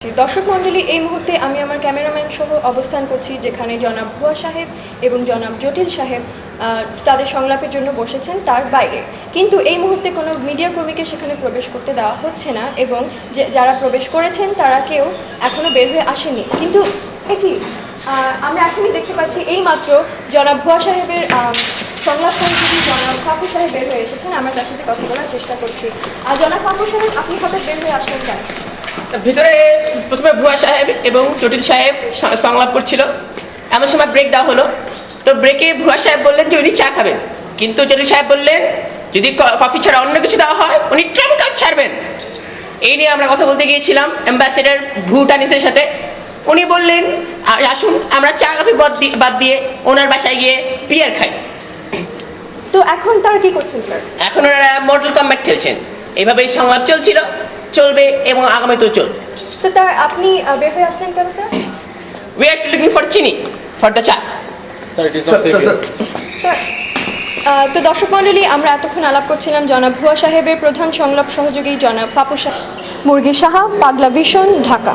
দর্শক মণ্ডলী, এই মুহূর্তে আমি আমার ক্যামেরাম্যান সহ অবস্থান করছি যেখানে জনাব ভুয়া সাহেব এবং জনাব জটিল সাহেব তাদের সংলাপের জন্য বসেছেন তার বাইরে। কিন্তু এই মুহূর্তে কোনো মিডিয়া কর্মীকে সেখানে প্রবেশ করতে দেওয়া হচ্ছে না এবং যারা প্রবেশ করেছেন তারা কেউ এখনও বের হয়ে আসেনি। কিন্তু কি আমরা এখনই দেখতে পাচ্ছি এইমাত্র জনাব ভুয়া সাহেবের সংলাপ সহযোগী জনাব ফাপু সাহেব বের হয়ে এসেছেন। আমরা তার সাথে কথা বলার চেষ্টা করছি। জনাব ফাপু সাহেব, আপনি হঠাৎ বের হয়ে আসলেন কেন? ভিতরে প্রথমে ভুয়া সাহেব এবং জটিল সাহেব সংলাপ করছিল, এমন সময় ব্রেক দেওয়া হলো। তো ব্রেকে ভুয়া সাহেব বললেন যে উনি চা খাবেন, কিন্তু জটিল সাহেব বললেন যদি কফি ছাড়া অন্য কিছু দেওয়া হয় উনি ট্রাম্প কার্ড ছাড়বেন। এই নিয়ে আমরা কথা বলতে গিয়েছিলাম অ্যাম্বাসেডার ভুটানিসের সাথে। উনি বললেন আসুন আমরা চা কফি বাদ দিয়ে ওনার বাসায় গিয়ে বিয়ার খাই। তো এখন তারা কি করছেন স্যার? এখন ওনারা মর্টাল কম্ব্যাট খেলছেন। এইভাবেই সংলাপ চলবে এবং আগামীতেও চলবে। স্যার, আপনি বের হয়ে আসলেন কেন sir? We are still looking for chini for the cha. Sir, it is not safe here. Sir, তো দর্শক মণ্ডলী, আমরা এতক্ষণ আলাপ করছিলাম জনাব ভুয়া সাহেবের প্রধান সংলাপ সহযোগী জনাব ফাপু মুরগি সাহা, পাগলা ভিশন, ঢাকা।